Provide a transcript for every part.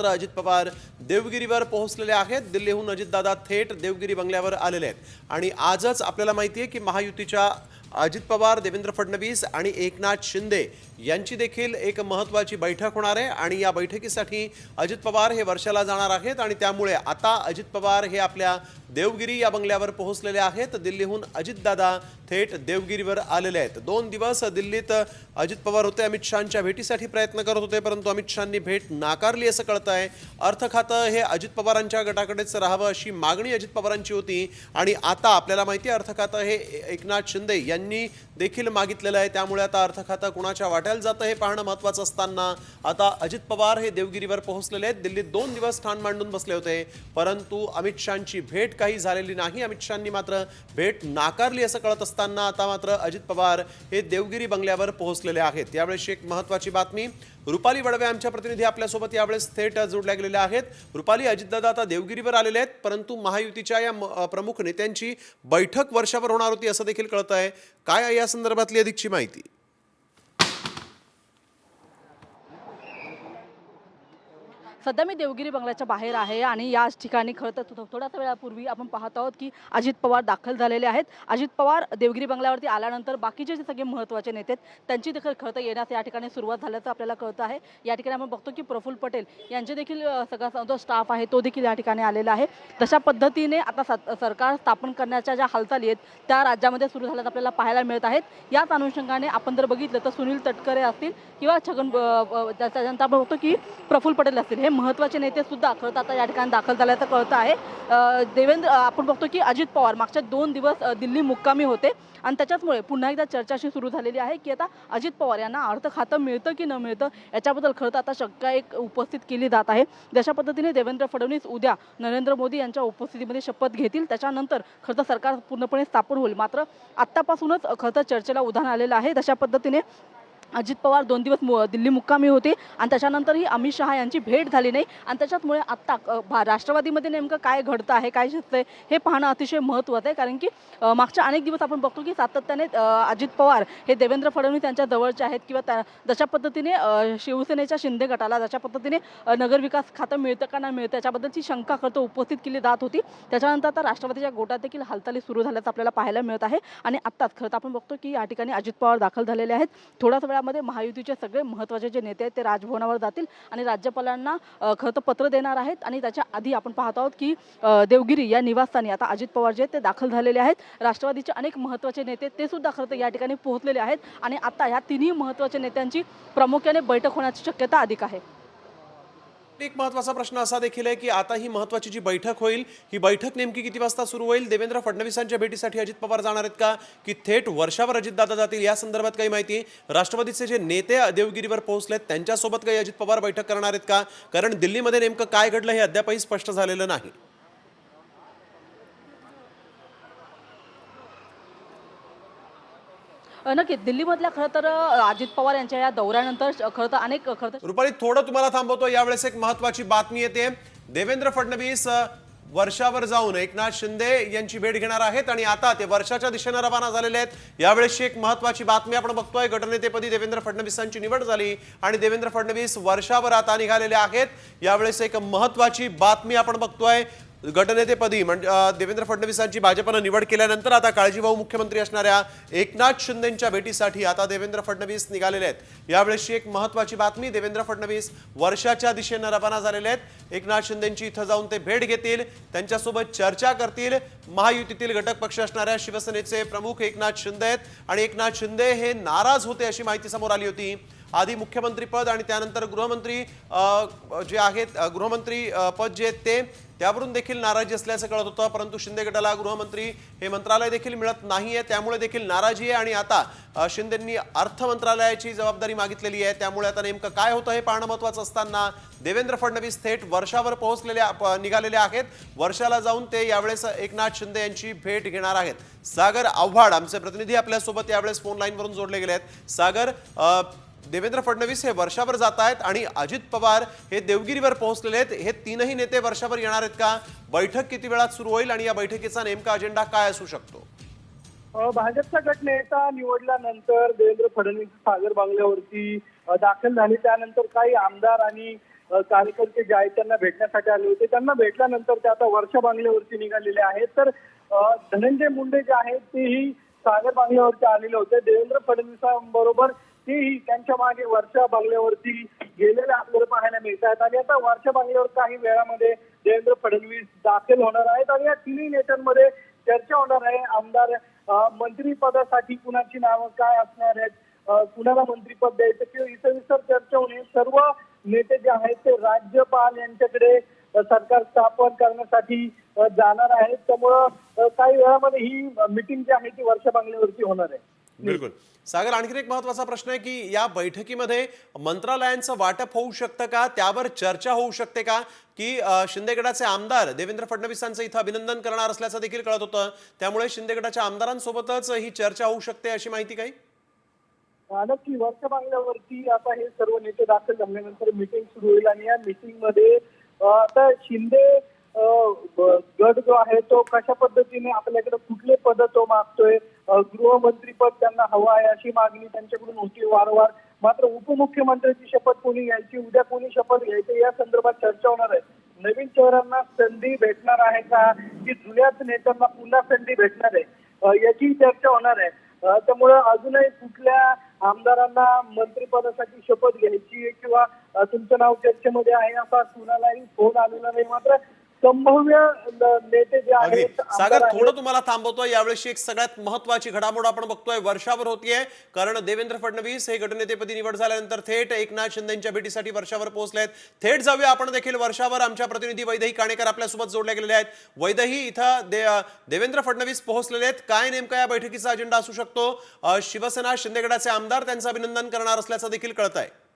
अजित पवार देवगिरीवर पोहोचलेले आहेत। दिल्लीहून अजितदादा थेट देवगिरी बंगल्यावर आलेले आहेत आणि आजच आपल्याला माहिती आहे की महायुतीच्या अजित पवार, देवेंद्र फडणवीस आणि एकनाथ शिंदे यांची देखील एक महत्त्वाची बैठक होणार आहे आणि या बैठकीसाठी अजित पवार हे वर्षाला जाणार आहेत आणि त्यामुळे आता अजित पवार हे आपल्या देवगिरी या बंगल्यावर पोहोचलेले आहेत। दिल्लीहून अजितदादा थेट देवगिरीवर आलेले आहेत। 2 दिवस दिल्लीत अजित पवार होते, अमित शहांच्या भेटीसाठी प्रयत्न करत होते, परंतु अमित शहांनी भेट नाकारली असं कळतं आहे। अर्थ खातं हे अजित पवारांच्या गटाकडेच राहावं अशी मागणी अजित पवारांची होती आणि आता आपल्याला माहिती आहे अर्थ खातं हे एकनाथ शिंदे यांनी देखील मागितलेलं आहे। त्यामुळे आता अर्थ खातं कुणाच्या वाट्याला जातं हे पाहणं महत्त्वाचं असताना आता अजित पवार हे देवगिरीवर पोहोचलेले आहेत। दिल्लीत 2 दिवस ठाण मांडून बसले होते, परंतु अमित शहांची भेट काही झालेली नाही। अमित शहांनी मात्र भेट नाकारली असं कळत असताना आता मात्र अजित पवार हे देवगिरी बंगल्यावर पोहोचलेले आहेत। यावेळेस एक महत्त्वाची बातमी, रुपाली वडवे आमच्या प्रतिनिधी आपल्यासोबत यावेळेस थेट जोडल्या गेलेल्या आहेत। रुपाली, अजितदादा आता देवगिरीवर आलेले आहेत, परंतु महायुतीच्या या प्रमुख नेत्यांची बैठक वर्षावर होणार होती असं देखील कळत आहे। काय आहे या संदर्भातली अधिकची माहिती? सध्या मी देवगिरी बंगल्याच्या बाहेर आहे आणि याच ठिकाणी खरं तर थोड्याच वेळापूर्वी आपण पाहत आहोत की अजित पवार दाखल झालेले आहेत। अजित पवार देवगिरी बंगल्यावरती आल्यानंतर बाकीचे जे सगळे महत्त्वाचे नेते आहेत त्यांची देखील खरं तर येण्यास या ठिकाणी सुरुवात झाल्याचं आपल्याला कळतं आहे। या ठिकाणी आपण बघतो की प्रफुल्ल पटेल यांचे देखील सगळा जो स्टाफ आहे तो देखील या ठिकाणी आलेला आहे। तशा पद्धतीने आता सरकार स्थापन करण्याच्या ज्या हालचाली आहेत त्या राज्यामध्ये सुरू झाल्याचं आपल्याला पाहायला मिळत आहेत। याच अनुषंगाने आपण जर बघितलं तर सुनील तटकरे असतील किंवा त्याच्यानंतर आपण बघतो की प्रफुल्ल पटेल असतील, हे महत्त्वाचे नेते सुद्धा खरं तर आता या ठिकाणी दाखल झाल्याचं कळतं आहे। आपण बघतो की अजित पवार मागच्या 2 दिवस दिल्ली मुक्कामी होते आणि त्याच्याचमुळे पुन्हा एकदा चर्चाशी सुरू झालेली आहे की आता अजित पवार यांना अर्थ खातं मिळतं की न मिळतं याच्याबद्दल खरं तर आता शंका एक उपस्थित केली जात आहे। जशा पद्धतीने देवेंद्र फडणवीस उद्या नरेंद्र मोदी यांच्या उपस्थितीमध्ये शपथ घेतील, त्याच्यानंतर खरं तर सरकार पूर्णपणे स्थापन होईल। मात्र आत्तापासूनच खरं तर चर्चेला उधाण आलेलं आहे। तशा पद्धतीने अजित पवार 2 दिवस दिल्ली मुक्कामी होते आणि त्याच्यानंतरही अमित शहा यांची भेट झाली नाही आणि त्याच्यामुळे आत्ता राष्ट्रवादीमध्ये नेमकं काय घडतं आहे, काय शिजतंय हे पाहणं अतिशय महत्त्वाचं आहे। कारण की मागच्या अनेक दिवस आपण बघतो की सातत्याने अजित पवार हे देवेंद्र फडणवीस यांच्या जवळचे आहेत किंवा जशा पद्धतीने शिवसेनेच्या शिंदे गटाला जशा पद्धतीने नगरविकास खातं मिळतं का नाही मिळतं याच्याबद्दलची शंका खरं उपस्थित केली जात होती। त्याच्यानंतर आता राष्ट्रवादीच्या गोटात देखील हालचाली सुरू झाल्याचं आपल्याला पाहायला मिळत आहे आणि आत्ताच खरं आपण बघतो की या ठिकाणी अजित पवार दाखल झालेले आहेत। थोड्याच वेळामध्ये महायुतीचे सगळे महत्त्वाचे जे नेते आहेत ते राजभवनावर जातील आणि राज्यपालांना खरं तर पत्र देणार आहेत आणि त्याच्या आधी आपण पाहत आहोत की देवगिरी या निवासस्थानी आता अजित पवार जे ते दाखल झालेले आहेत। राष्ट्रवादीचे अनेक महत्त्वाचे नेते ते सुद्धा खरं तर या ठिकाणी पोहोचलेले आहेत आणि आता ह्या तिन्ही महत्त्वाच्या नेत्यांची प्रामुख्याने बैठक होण्याची शक्यता अधिक आहे। एक महत्त्वाचा प्रश्न असा देखील आहे की आता ही महत्त्वाची जी बैठक होईल, ही बैठक नेमकी किती वाजता सुरू होईल? देवेंद्र फडणवीसांच्या भेटीसाठी अजित पवार जाणार आहेत का की थेट वर्षावर अजितदादा जातील या संदर्भात काही माहिती? राष्ट्रवादीचे जे नेते देवगिरीवर पोहोचलेत त्यांच्यासोबत काही अजित पवार बैठक करणार आहेत का? कारण दिल्लीमध्ये नेमकं काय घडलं हे अद्यापही स्पष्ट झालेलं नाही। नक्कीच दिल्लीमधल्या खरं तर अजित पवार यांच्या या दौऱ्यानंतर खरं तर रुपाली, थोडं तुम्हाला थांबवतो। यावेळेस एक महत्त्वाची बातमी येते, देवेंद्र फडणवीस वर्षावर जाऊन एकनाथ शिंदे यांची भेट घेणार आहेत आणि आता ते वर्षाच्या दिशेने रवाना झालेले आहेत। यावेळेस एक महत्त्वाची बातमी आपण बघतोय, गटनेतेपदी देवेंद्र फडणवीसांची निवड झाली आणि देवेंद्र फडणवीस वर्षावर आता निघालेले आहेत। यावेळेस एक महत्त्वाची बातमी आपण बघतोय, गटनेतेपदी देवेंद्र फडणवीसांची भाजपने निवड केल्यानंतर आता काळजीवाहू मुख्यमंत्री असणाऱ्या एकनाथ शिंदेंच्या भेटीसाठी आता देवेंद्र फडणवीस निघालेले आहेत। यावेळेस एक महत्त्वाची बातमी, देवेंद्र फडणवीस वर्षाच्या दिशेने रवाना झालेले आहेत। एकनाथ शिंदेंची इथं जाऊन ते भेट घेतील, त्यांच्यासोबत चर्चा करतील। महायुतीतील घटक पक्ष असणाऱ्या शिवसेनेचे प्रमुख एकनाथ शिंदे आहेत आणि एकनाथ शिंदे हे नाराज होते अशी माहिती समोर आली होती। आधी मुख्यमंत्री पद आणि त्यानंतर गृहमंत्री जे आहेत गृहमंत्री पद जे ते त्यावरून देखील नाराजी असल्याचं कळत होतं, परंतु शिंदे गटाला गृहमंत्री हे मंत्रालय देखील मिळत नाहीये, त्यामुळे देखील नाराजी आहे आणि आता शिंदेंनी अर्थ मंत्रालयाची जबाबदारी मागितलेली आहे। त्यामुळे आता नेमकं काय होतं हे पाहणं महत्त्वाचं असताना देवेंद्र फडणवीस थेट वर्षावर निघालेले आहेत। वर्षाला जाऊन ते यावेळेस एकनाथ शिंदे यांची भेट घेणार आहेत। सागर आव्हाड आमचे प्रतिनिधी आपल्यासोबत यावेळेस फोन लाईनवरून जोडले गेले आहेत। सागर, देवेंद्र फडणवीस हे वर्षावर जात आहेत आणि अजित पवार हे देवगिरीवर पोहोचलेले आहेत, हे तीनही नेते वर्षावर येणार आहेत का? बैठक किती वेळात सुरू होईल आणि या बैठकीचा नेमका अजेंडा काय असू शकतो? भाजपचा गट नेता निवडल्यानंतर देवेंद्र फडणवीस सागर बंगल्यावरती दाखल झाले। त्यानंतर काही आमदार आणि कार्यकर्ते जे आहेत त्यांना भेटण्यासाठी आले होते. त्यांना भेटल्यानंतर ते आता वर्षा बंगल्यावरती निघालेले आहेत. तर धनंजय मुंडे जे आहेत तेही सागर बंगल्यावरती आलेले होते. देवेंद्र फडणवीसांबरोबर तेही त्यांच्या मागे वर्षा बंगल्यावरती गेलेले आपल्याला पाहायला मिळतात. आणि आता वर्षा बंगल्यावर काही वेळामध्ये देवेंद्र फडणवीस दाखल होणार आहेत आणि या तिन्ही नेत्यांमध्ये चर्चा होणार आहे. आमदार मंत्रिपदासाठी कुणाची नावं काय असणार आहेत, कुणाला मंत्रिपद द्यायचं किंवा इतर चर्चा होणे. सर्व नेते जे आहेत ते राज्यपाल यांच्याकडे सरकार स्थापन करण्यासाठी जाणार आहेत. त्यामुळं काही वेळामध्ये ही मीटिंग जी आहे ती वर्षा बंगल्यावरती होणार आहे. बिलकुल. सागर, आणखी एक महत्वाचा प्रश्न आहे की या बैठकीमध्ये मंत्रालयांचं वाटप होऊ शकतं का, त्यावर चर्चा होऊ शकते का, की शिंदे गटाचे आमदार देवेंद्र फडणवीसांचं इथं अभिनंदन करणार असल्याचं देखील कळत होतं, त्यामुळे शिंदे गटाच्या आमदारांसोबतच ही चर्चा होऊ शकते अशी माहिती काही? नक्की वर्षा बंगल्यावरती आता हे सर्व नेते दाखल झाल्यानंतर मीटिंग सुरू होईल आणि या मीटिंग मध्ये आता शिंदे गट जो आहे तो कशा पद्धतीने आपल्याकडे कुठले पद तो मागतोय, गृहमंत्रीपद त्यांना हवं आहे अशी मागणी त्यांच्याकडून होती वारंवार. मात्र उपमुख्यमंत्र्यांची शपथ कोणी घ्यायची, उद्या कोणी शपथ घ्यायची या संदर्भात चर्चा होणार आहे. नवीन चेहऱ्यांना संधी भेटणार आहे का, की जुन्याच नेत्यांना पुन्हा संधी भेटणार आहे याची चर्चा होणार आहे. त्यामुळे अजूनही कुठल्या आमदारांना मंत्रिपदासाठी शपथ घ्यायची किंवा तुमचं नाव चर्चेमध्ये आहे असा कुणालाही फोन आलेला नाही. मात्र संभाव्य नेते जे अगदी. आहेत सागर, थोडं तुम्हाला थांबवतोय. यावेळेसची एक सगळ्यात महत्वाची घडामोड आपण बघतोय वर्षावर होतीये, कारण देवेंद्र फडणवीस हे गटनेतेपदी निवड झाल्यानंतर थेट एकनाथ शिंदेच्या भेटीसाठी वर्षावर पोहोचलेत. थेट जाऊया आपण देखील वर्षावर. आमच्या प्रतिनिधी वैदेही काणेकर आपल्यासोबत जोडले गेलेले आहेत. वैदेही, इथं देवेंद्र फडणवीस पोहोचलेले आहेत. काय नेमका या बैठकीचा अजेंडा असू शकतो? शिवसेना शिंदे गटाचे आमदार त्यांचं अभिनंदन करणार असल्याचं देखील कळत आहे.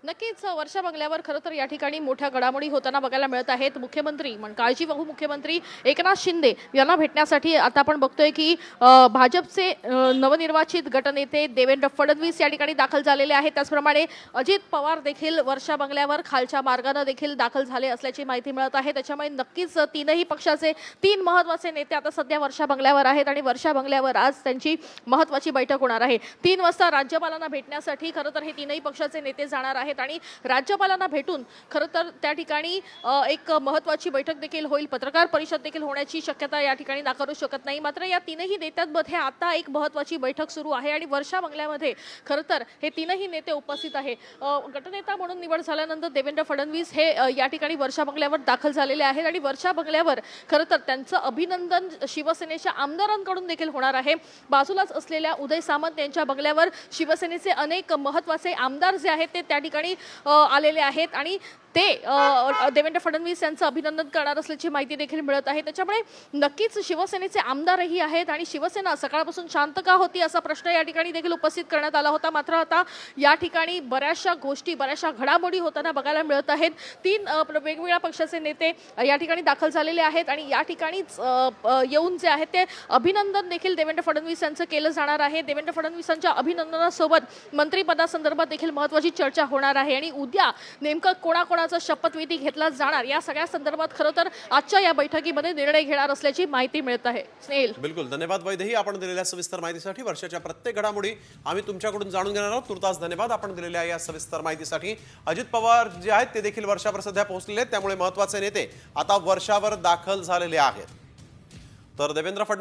नक्कीच वर्षा बंगल्यावर खरं तर या ठिकाणी मोठ्या घडामोडी होताना बघायला मिळत आहेत. मुख्यमंत्री काळजीवाहू मुख्यमंत्री एकनाथ शिंदे यांना भेटण्यासाठी आता आपण बघतोय की भाजपचे नवनिर्वाचित गटनेते देवेंद्र फडणवीस या ठिकाणी दाखल झालेले आहेत. त्याचप्रमाणे अजित पवार देखील वर्षा बंगल्यावर खालच्या मार्गाने देखील दाखल झाले असल्याची माहिती मिळत आहे. त्याच्यामुळे नक्कीच तीनही पक्षाचे तीन महत्त्वाचे नेते आता सध्या वर्षा बंगल्यावर आहेत आणि वर्षा बंगल्यावर आज त्यांची महत्त्वाची बैठक होणार आहे. 3 वाजता राज्यपालांना भेटण्यासाठी खरं तर हे तीनही पक्षाचे नेते जाणार आहेत आणि राज्यपालांना भेटून खरं तर त्या ठिकाणी एक महत्त्वाची बैठक देखील होईल, पत्रकार परिषद देखील होण्याची शक्यता या ठिकाणी नाकारू शकत नाही. मात्र या तीनही नेत्यांमध्ये आता एक महत्त्वाची बैठक सुरू आहे आणि वर्षा बंगल्यामध्ये खरं तर हे तीनही नेते उपस्थित आहे. गटनेता म्हणून निवड झाल्यानंतर देवेंद्र फडणवीस हे या ठिकाणी वर्षा बंगल्यावर दाखल झालेले आहेत आणि वर्षा बंगल्यावर खरं तर त्यांचं अभिनंदन शिवसेनेच्या आमदारांकडून देखील होणार आहे. बाजूलाच असलेल्या उदय सामंत यांच्या बंगल्यावर शिवसेनेचे अनेक महत्त्वाचे आमदार जे आहेत ते त्या ठिकाणी आलेले आहेत आणि ते देवेंद्र फडणवीस यांचं अभिनंदन करणार असल्याची माहिती देखील मिळत आहे. त्याच्यामुळे नक्कीच शिवसेनेचे आमदारही आहेत आणि शिवसेना सकाळपासून शांत का होती असा प्रश्न या ठिकाणी देखील उपस्थित करण्यात आला होता. मात्र आता या ठिकाणी बऱ्याचशा गोष्टी, बऱ्याचशा घडामोडी होताना बघायला मिळत आहेत. 3 वेगवेगळ्या पक्षाचे नेते या ठिकाणी दाखल झालेले आहेत आणि या ठिकाणीच येऊन जे आहेत ते अभिनंदन देखील देवेंद्र फडणवीस यांचं केलं जाणार आहे. देवेंद्र फडणवीसांच्या अभिनंदनासोबत मंत्रिपदासंदर्भात देखील महत्त्वाची चर्चा होणार आहे आणि उद्या नेमकं कोणाकोणाचा शपथविधी घेतला जाणार या सगळ्या संदर्भात खरं तर आजच्या या बैठकीमध्ये निर्णय घेणार असल्याची माहिती मिळत आहे. स्नेहल, बिलकुल. धन्यवाद वैदेही, आपण दिलेल्या सविस्तर माहितीसाठी. वर्षाच्या प्रत्येक घडामोडी आम्ही तुमच्याकडून जाणून घेणार आहोत. तुर्तास धन्यवाद आपण दिलेल्या या सविस्तर माहितीसाठी. अजित पवार जे आहेत ते देखील वर्षावर सध्या पोहोचलेले आहेत, त्यामुळे महत्त्वाचे नेते आता वर्षावर दाखल झालेले आहेत. तर देवेंद्र फडणवीस